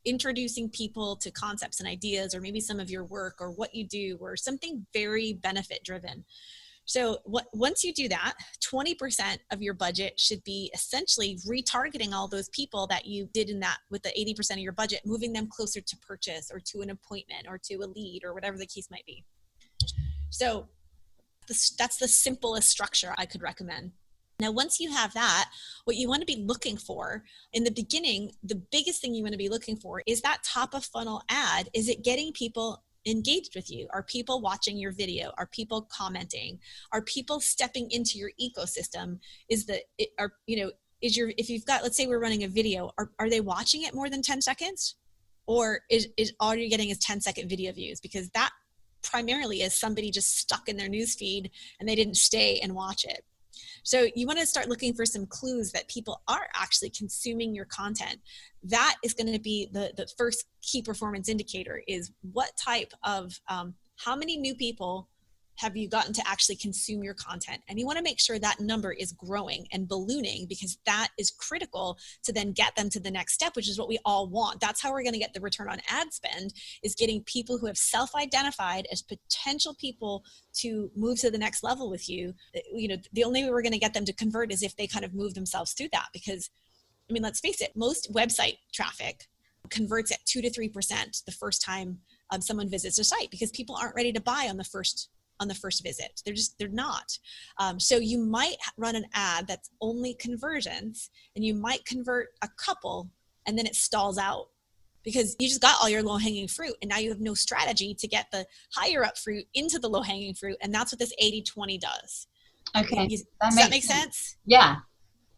introducing people to concepts and ideas, or maybe some of your work or what you do, or something very benefit driven. So once you do that, 20% of your budget should be essentially retargeting all those people that you did in that with the 80% of your budget, moving them closer to purchase or to an appointment or to a lead or whatever the case might be. So that's the simplest structure I could recommend. Now, once you have that, what you want to be looking for in the beginning, the biggest thing you want to be looking for is that top of funnel ad. Is it getting people engaged with you? Are people watching your video? Are people commenting? Are people stepping into your ecosystem? If you've got, let's say we're running a video, are they watching it more than 10 seconds? Or is all you're getting is 10-second video views? Because that primarily is somebody just stuck in their newsfeed and they didn't stay and watch it. So you want to start looking for some clues that people are actually consuming your content. That is going to be the first key performance indicator, is what type of, how many new people have you gotten to actually consume your content? And you want to make sure that number is growing and ballooning, because that is critical to then get them to the next step, which is what we all want. That's how we're going to get the return on ad spend, is getting people who have self-identified as potential people to move to the next level with you. The only way we're going to get them to convert is if they kind of move themselves through that. Because, I mean, let's face it, most website traffic converts at 2 to 3% the first time someone visits a site, because people aren't ready to buy on the first visit. They're not. So you might run an ad that's only conversions, and you might convert a couple and then it stalls out because you just got all your low hanging fruit, and now you have no strategy to get the higher up fruit into the low hanging fruit. And that's what this 80-20 does. Okay. Does that make sense? Yeah.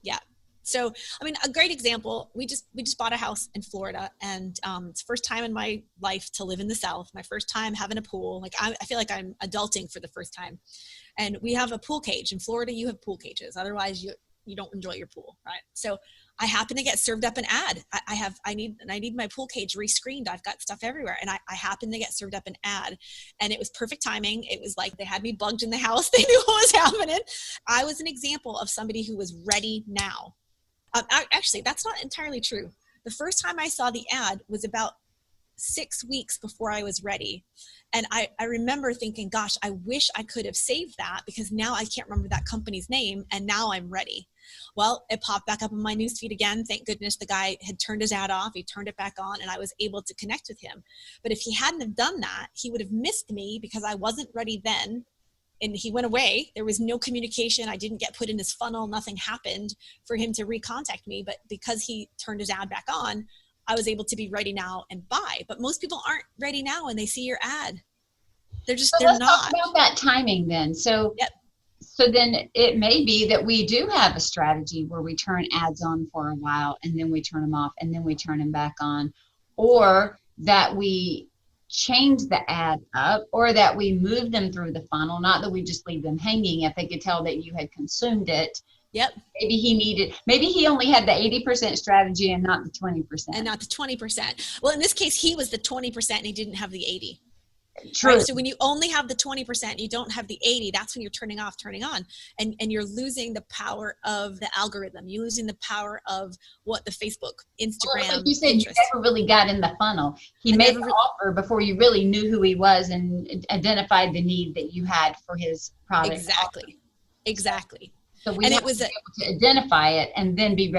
Yeah. So, I mean, a great example, we just bought a house in Florida, and it's the first time in my life to live in the South, my first time having a pool. Like I feel like I'm adulting for the first time. And we have a pool cage. In Florida, you have pool cages. Otherwise, you don't enjoy your pool, right? So I happen to get served up an ad. I need my pool cage rescreened. I've got stuff everywhere. And I happen to get served up an ad, and it was perfect timing. It was like they had me bugged in the house. They knew what was happening. I was an example of somebody who was ready now. Actually, that's not entirely true. The first time I saw the ad was about 6 weeks before I was ready. And I remember thinking, gosh, I wish I could have saved that, because now I can't remember that company's name, and now I'm ready. Well, it popped back up on my newsfeed again. Thank goodness the guy had turned his ad off. He turned it back on, and I was able to connect with him. But if he hadn't have done that, he would have missed me, because I wasn't ready then. And he went away. There was no communication. I didn't get put in his funnel. Nothing happened for him to recontact me. But because he turned his ad back on, I was able to be ready now and buy. But most people aren't ready now when they see your ad. They're not. Let's talk about that timing then. So, yep. So then it may be that we do have a strategy where we turn ads on for a while, and then we turn them off, and then we turn them back on, or that we change the ad up, or that we move them through the funnel, not that we just leave them hanging. If they could tell that you had consumed it, Yep. Maybe he only had the 80% strategy and not the 20%. And not the 20%. Well, in this case, he was the 20% and he didn't have the 80. True. Right? So when you only have the 20%, you don't have the 80, that's when you're turning off, turning on. And you're losing the power of the algorithm. You're losing the power of what the Facebook, Instagram, like you said, Pinterest. you never really got in the funnel. He made the offer before you really knew who he was and identified the need that you had for his product. Exactly. So we have to be able to identify it and then be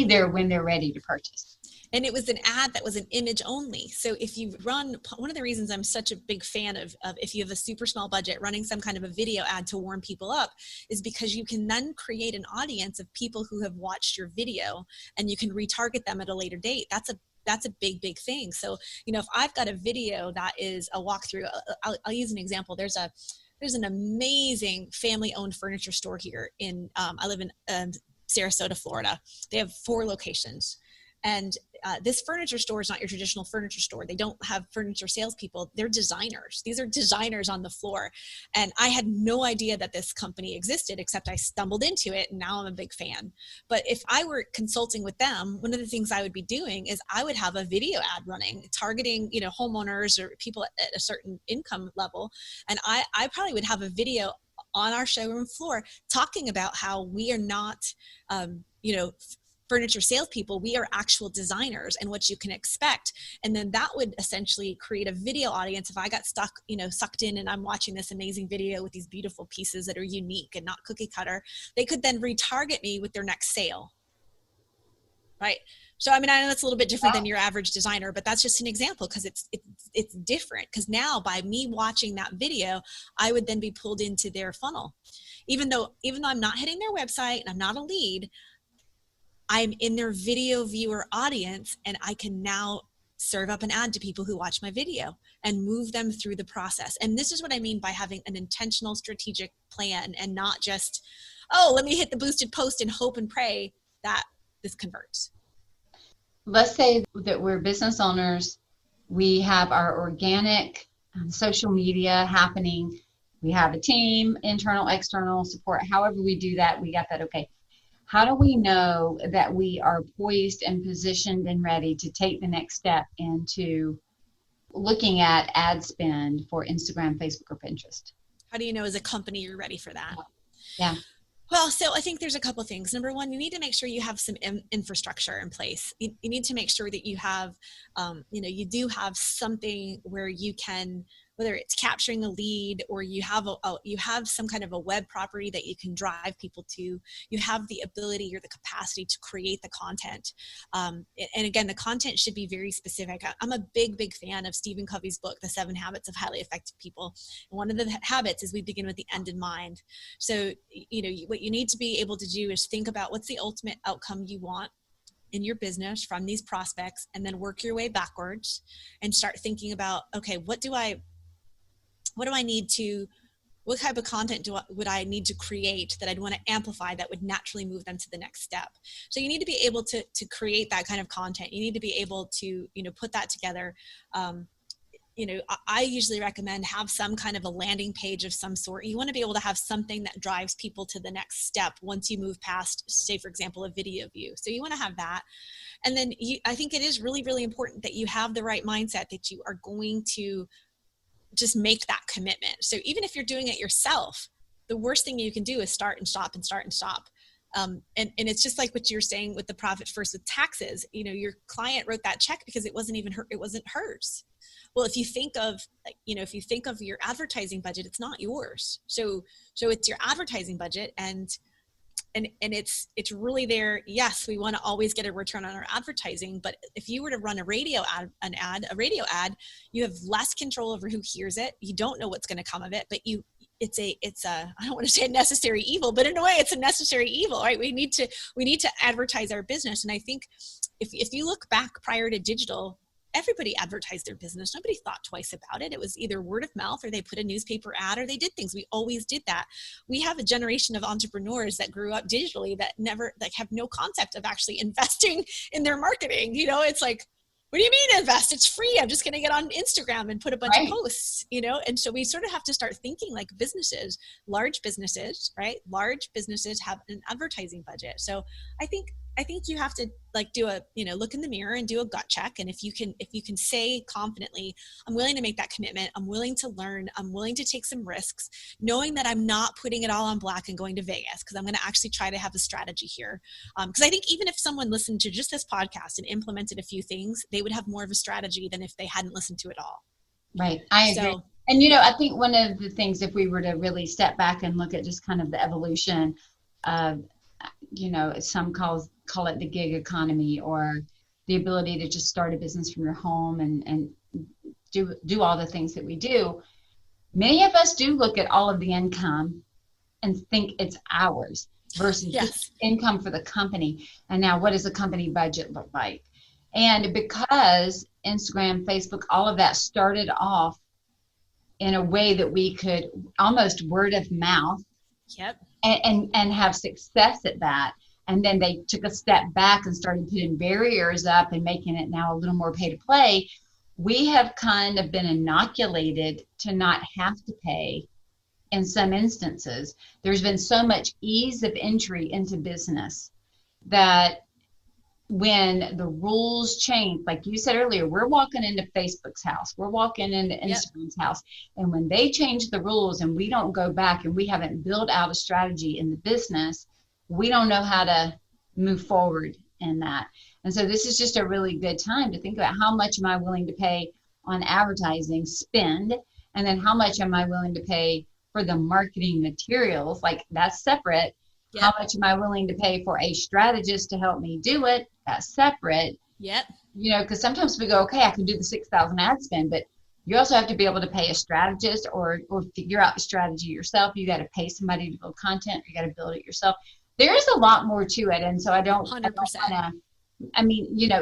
there when they're ready to purchase. And it was an ad that was an image only. So if you run, one of the reasons I'm such a big fan of if you have a super small budget, running some kind of a video ad to warm people up is because you can then create an audience of people who have watched your video and you can retarget them at a later date. That's a big, big thing. So, if I've got a video that is a walkthrough, I'll use an example. There's an amazing family-owned furniture store here I live in Sarasota, Florida. They have 4 locations. And this furniture store is not your traditional furniture store. They don't have furniture salespeople. They're designers. These are designers on the floor. And I had no idea that this company existed, except I stumbled into it, and now I'm a big fan. But if I were consulting with them, one of the things I would be doing is I would have a video ad running, targeting, homeowners or people at a certain income level. And I probably would have a video on our showroom floor talking about how we are not, furniture salespeople, we are actual designers and what you can expect. And then that would essentially create a video audience. If I got sucked in and I'm watching this amazing video with these beautiful pieces that are unique and not cookie cutter, they could then retarget me with their next sale. Right. So, I know that's a little bit different than your average designer, but that's just an example because it's different. Because now by me watching that video, I would then be pulled into their funnel. Even though I'm not hitting their website and I'm not a lead, I'm in their video viewer audience, and I can now serve up an ad to people who watch my video and move them through the process. And this is what I mean by having an intentional strategic plan and not just, let me hit the boosted post and hope and pray that this converts. Let's say that we're business owners. We have our organic social media happening. We have a team, internal, external support. However we do that, we got that okay. How do we know that we are poised and positioned and ready to take the next step into looking at ad spend for Instagram, Facebook, or Pinterest? How do you know as a company you're ready for that? Yeah. Well, so I think there's a couple of things. Number one, you need to make sure you have some infrastructure in place. You need to make sure that you have, you do have something where you can, whether it's capturing a lead or you have you have some kind of a web property that you can drive people to. You have the ability or the capacity to create the content. And again, the content should be very specific. I'm a big, big fan of Stephen Covey's book, The 7 Habits of Highly Effective People. And one of the habits is we begin with the end in mind. So, what you need to be able to do is think about what's the ultimate outcome you want in your business from these prospects, and then work your way backwards and start thinking about, okay, what type of content would I need to create that I'd want to amplify that would naturally move them to the next step? So you need to be able to create that kind of content. You need to be able to, put that together. I usually recommend have some kind of a landing page of some sort. You want to be able to have something that drives people to the next step once you move past, say, for example, a video view. So you want to have that. And then I think it is really, really important that you have the right mindset that you are going to just make that commitment. So even if you're doing it yourself, the worst thing you can do is start and stop and start and stop. And it's just like what you're saying with the profit first with taxes. Your client wrote that check because it wasn't even it wasn't hers. Well, if you think of your advertising budget, it's not yours. So it's your advertising budget, and it's really there. Yes, we want to always get a return on our advertising, but if you were to run a radio ad, you have less control over who hears it. You don't know what's going to come of it, but it's a I don't want to say a necessary evil, but in a way it's a necessary evil, right? We need to advertise our business. And I think if you look back prior to digital, everybody advertised their business. Nobody thought twice about it. It was either word of mouth, or they put a newspaper ad, or they did things. We always did that. We have a generation of entrepreneurs that grew up digitally that have no concept of actually investing in their marketing. It's like, what do you mean invest? It's free. I'm just going to get on Instagram and put a bunch Right. of posts, And so we sort of have to start thinking like businesses, large businesses, right? Large businesses have an advertising budget. So I think you have to like do a, look in the mirror and do a gut check. And if you can say confidently, I'm willing to make that commitment. I'm willing to learn. I'm willing to take some risks, knowing that I'm not putting it all on black and going to Vegas, because I'm going to actually try to have a strategy here. Because I think even if someone listened to just this podcast and implemented a few things, they would have more of a strategy than if they hadn't listened to it all. Right. I agree. So, and, I think one of the things, if we were to really step back and look at just kind of the evolution of, some call it the gig economy, or the ability to just start a business from your home and do all the things that we do. Many of us do look at all of the income and think it's ours versus yes. income for the company. And now what does a company budget look like? And because Instagram, Facebook, all of that started off in a way that we could almost word of mouth Yep. and have success at that. And then they took a step back and started putting barriers up and making it now a little more pay to play. We have kind of been inoculated to not have to pay in some instances. There's been so much ease of entry into business that when the rules change, like you said earlier, we're walking into Facebook's house, we're walking into Instagram's house. And when they change the rules and we don't go back and we haven't built out a strategy in the business, we don't know how to move forward in that. And so this is just a really good time to think about how much am I willing to pay on advertising, spend, and then how much am I willing to pay for the marketing materials? Like that's separate. Yep. How much am I willing to pay for a strategist to help me do it? That's separate. Yep. Because sometimes we go, okay, I can do the 6,000 ad spend, but you also have to be able to pay a strategist or figure out the strategy yourself. You got to pay somebody to build content, or you got to build it yourself. There is a lot more to it. And so I don't 100%.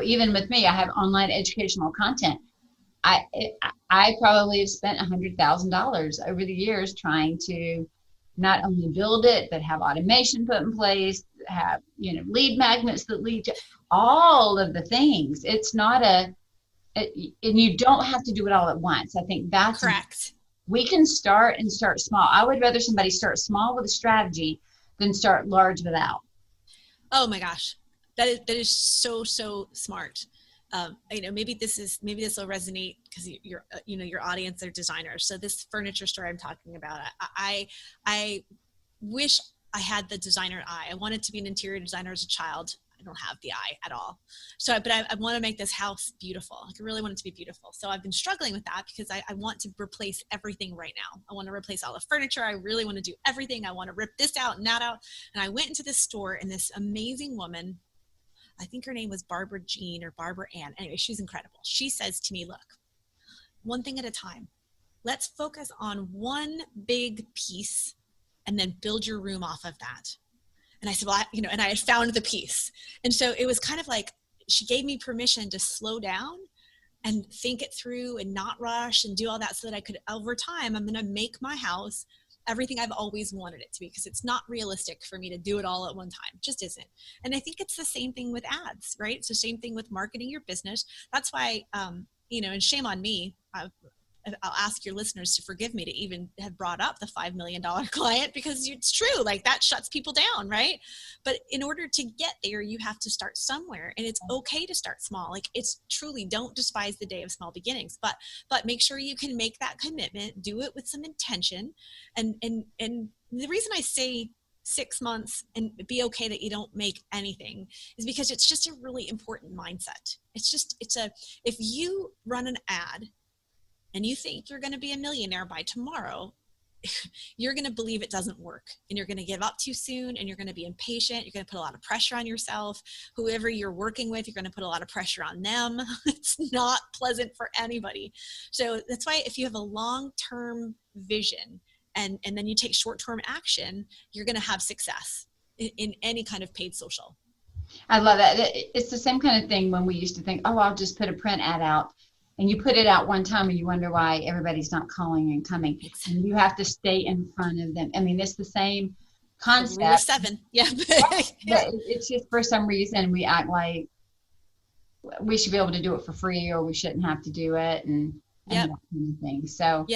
Even with me, I have online educational content. I probably have spent $100,000 over the years trying to not only build it, but have automation put in place, have, lead magnets that lead to all of the things. It's not and you don't have to do it all at once. I think that's correct. We can start small. I would rather somebody start small with a strategy than start large without. Oh my gosh. That is so smart. Maybe this will resonate because your audience are designers. So this furniture store I'm talking about, I wish I had the designer eye. I wanted to be an interior designer as a child. I don't have the eye at all. But I want to make this house beautiful. I really want it to be beautiful. So I've been struggling with that because I want to replace everything right now. I want to replace all the furniture. I really want to do everything. I want to rip this out and that out. And I went into this store and this amazing woman, I think her name was Barbara Jean or Barbara Ann. Anyway, she's incredible. She says to me, look, one thing at a time. Let's focus on one big piece and then build your room off of that. And I said, well, and I had found the piece. And so it was kind of like she gave me permission to slow down and think it through and not rush and do all that so that I could, over time, I'm going to make my house everything I've always wanted it to be, because it's not realistic for me to do it all at one time. It just isn't. And I think it's the same thing with ads, right? It's the same thing with marketing your business. That's why, and shame on me, I'll ask your listeners to forgive me to even have brought up the $5 million client, because it's true, like that shuts people down, right? But in order to get there, you have to start somewhere, and it's okay to start small. Like it's truly, don't despise the day of small beginnings, but make sure you can make that commitment, do it with some intention. And the reason I say 6 months and be okay that you don't make anything is because it's just a really important mindset. If you run an ad and you think you're going to be a millionaire by tomorrow, you're going to believe it doesn't work, and you're going to give up too soon, and you're going to be impatient. You're going to put a lot of pressure on yourself. Whoever you're working with, you're going to put a lot of pressure on them. It's not pleasant for anybody. So that's why if you have a long-term vision and then you take short-term action, you're going to have success in any kind of paid social. I love that. It's the same kind of thing when we used to think, oh, I'll just put a print ad out. And you put it out one time and you wonder why everybody's not calling and coming. And you have to stay in front of them. I mean, it's the same concept. Rule of 7. Yeah. But it's just for some reason we act like we should be able to do it for free, or we shouldn't have to do it, and that kind of thing. So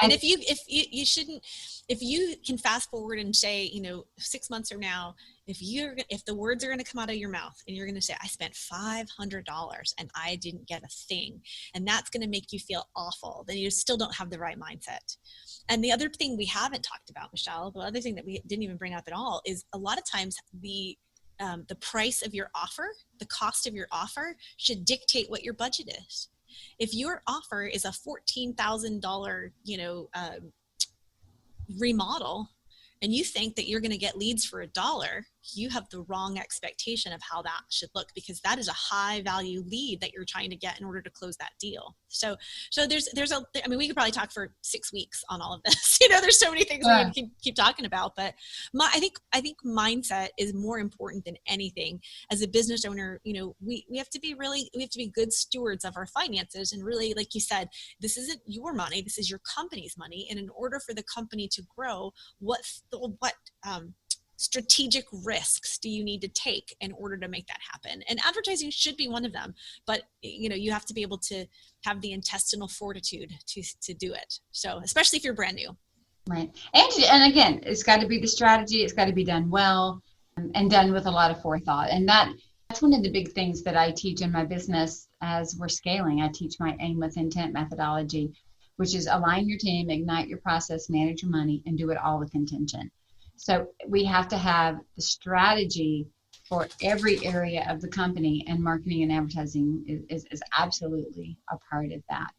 and if you shouldn't, if you can fast forward and say, 6 months from now, if the words are going to come out of your mouth and you're going to say, I spent $500 and I didn't get a thing, and that's going to make you feel awful, then you still don't have the right mindset. And the other thing we haven't talked about, Michele, the other thing that we didn't even bring up at all, is a lot of times the price of your offer, the cost of your offer, should dictate what your budget is. If your offer is a $14,000, remodel, and you think that you're going to get leads for $1, you have the wrong expectation of how that should look, because that is a high value lead that you're trying to get in order to close that deal. So we could probably talk for 6 weeks on all of this. There's so many things we can keep talking about, but I think mindset is more important than anything. As a business owner, we have to be good stewards of our finances, and really, like you said, this isn't your money, this is your company's money. And in order for the company to grow, what strategic risks do you need to take in order to make that happen? And advertising should be one of them, but you have to be able to have the intestinal fortitude to do it. So especially if you're brand new. Right. And again, it's got to be the strategy. It's got to be done well, and done with a lot of forethought. And that's one of the big things that I teach in my business as we're scaling. I teach my AIM with Intent methodology, which is align your team, ignite your process, manage your money, and do it all with intention. So we have to have the strategy for every area of the company, and marketing and advertising is absolutely a part of that.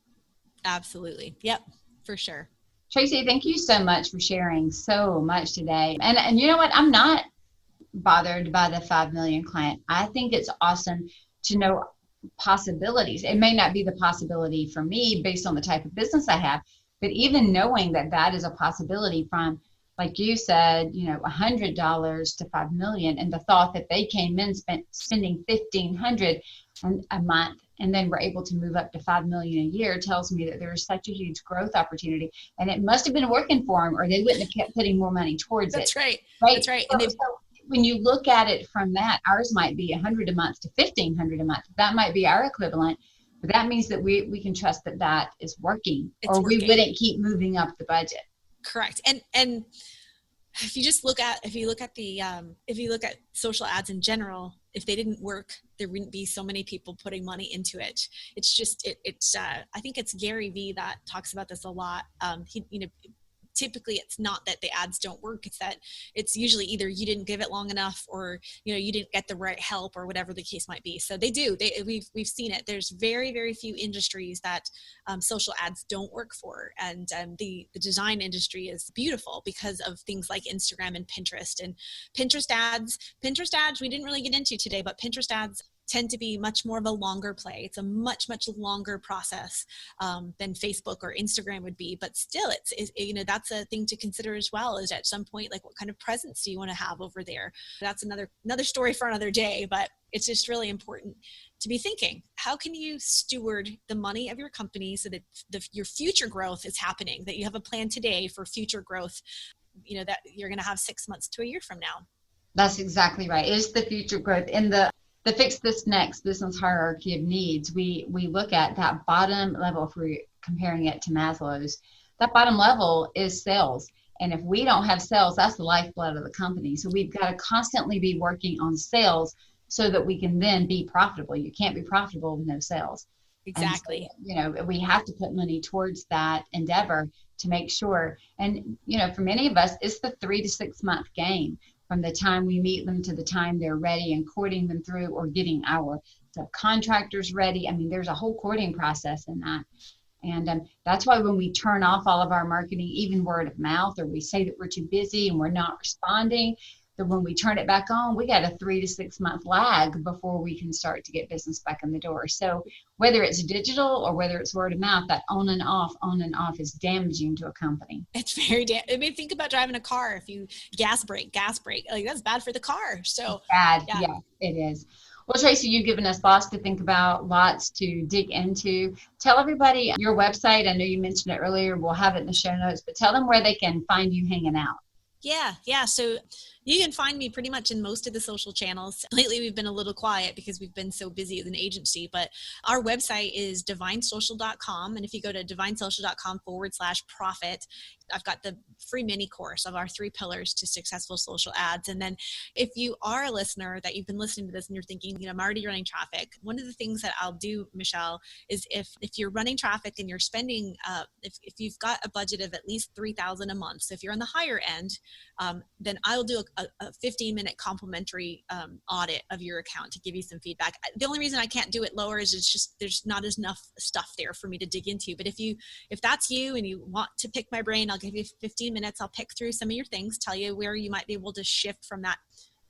Absolutely. Yep, for sure. Traci, thank you so much for sharing so much today. And you know what? I'm not bothered by the 5 million client. I think it's awesome to know possibilities. It may not be the possibility for me based on the type of business I have, but even knowing that is a possibility, from, like you said, $100 to 5 million, and the thought that they came in spending $1,500 a month, and then we're able to move up to 5 million a year, tells me that there's such a huge growth opportunity, and it must have been working for them, or they wouldn't have kept putting more money towards That's it. Right. That's right. So when you look at it from that, ours might be $100 a month to $1,500 a month. That might be our equivalent, but that means that we can trust that is working, we wouldn't keep moving up the budget. Correct. And if you look at social ads in general, if they didn't work, there wouldn't be so many people putting money into it. It's just, I think it's Gary Vee that talks about this a lot. Typically it's not that the ads don't work. It's that it's usually either you didn't give it long enough, or, you didn't get the right help, or whatever the case might be. So we've seen it. There's very, very few industries that social ads don't work for. And the design industry is beautiful because of things like Instagram and Pinterest. And Pinterest ads, we didn't really get into today, but Pinterest ads tend to be much more of a longer play. It's a much, much longer process than Facebook or Instagram would be. But still, that's a thing to consider as well, is at some point, like, what kind of presence do you want to have over there? That's another story for another day, but it's just really important to be thinking, how can you steward the money of your company so that your future growth is happening, that you have a plan today for future growth, that you're going to have 6 months to a year from now. That's exactly right. It's the future growth. In the Fix This Next business hierarchy of needs, we look at that bottom level. If we're comparing it to Maslow's, that bottom level is sales. And if we don't have sales, that's the lifeblood of the company. So we've got to constantly be working on sales so that we can then be profitable. You can't be profitable with no sales. Exactly. So, we have to put money towards that endeavor to make sure. And, for many of us, it's the 3 to 6 month game, from the time we meet them to the time they're ready and courting them through, or getting our subcontractors ready. I mean, there's a whole courting process in that. And that's why when we turn off all of our marketing, even word of mouth, or we say that we're too busy and we're not responding, that when we turn it back on, we got a 3 to 6 month lag before we can start to get business back in the door. So whether it's digital or whether it's word of mouth, that on and off is damaging to a company. It's very think about driving a car. If you gas brake, like, that's bad for the car. So it's bad. Yeah, it is. Well, Traci, you've given us lots to think about, lots to dig into. Tell everybody your website. I know you mentioned it earlier. We'll have it in the show notes, but tell them where they can find you hanging out. Yeah. So You can find me pretty much in most of the social channels. Lately, we've been a little quiet because we've been so busy as an agency, but our website is divinesocial.com. And if you go to divinesocial.com/profit, I've got the free mini course of our 3 pillars to successful social ads. And then if you are a listener that you've been listening to this and you're thinking, I'm already running traffic, one of the things that I'll do, Michele, is if you're running traffic and you're spending, if you've got a budget of at least $3,000 a month, so if you're on the higher end, then I'll do a 15-minute complimentary audit of your account to give you some feedback. The only reason I can't do it lower is it's just there's not enough stuff there for me to dig into. But if that's you and you want to pick my brain, I'll give you 15 minutes. I'll pick through some of your things, tell you where you might be able to shift from that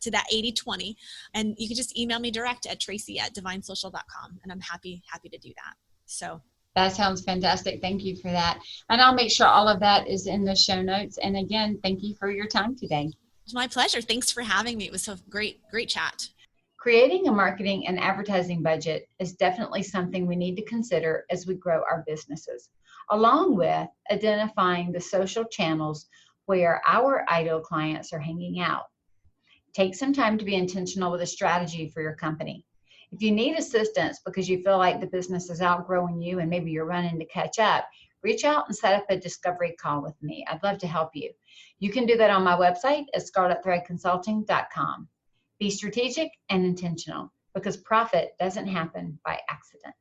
to that 80-20. And you can just email me direct at traci@divinesocial.com. And I'm happy to do that. So that sounds fantastic. Thank you for that. And I'll make sure all of that is in the show notes. And again, thank you for your time today. It's my pleasure. Thanks for having me. It was so great chat. Creating a marketing and advertising budget is definitely something we need to consider as we grow our businesses, along with identifying the social channels where our ideal clients are hanging out. Take some time to be intentional with a strategy for your company. If you need assistance because you feel like the business is outgrowing you and maybe you're running to catch up, reach out and set up a discovery call with me. I'd love to help you. You can do that on my website at scarletthreadconsulting.com. Be strategic and intentional because profit doesn't happen by accident.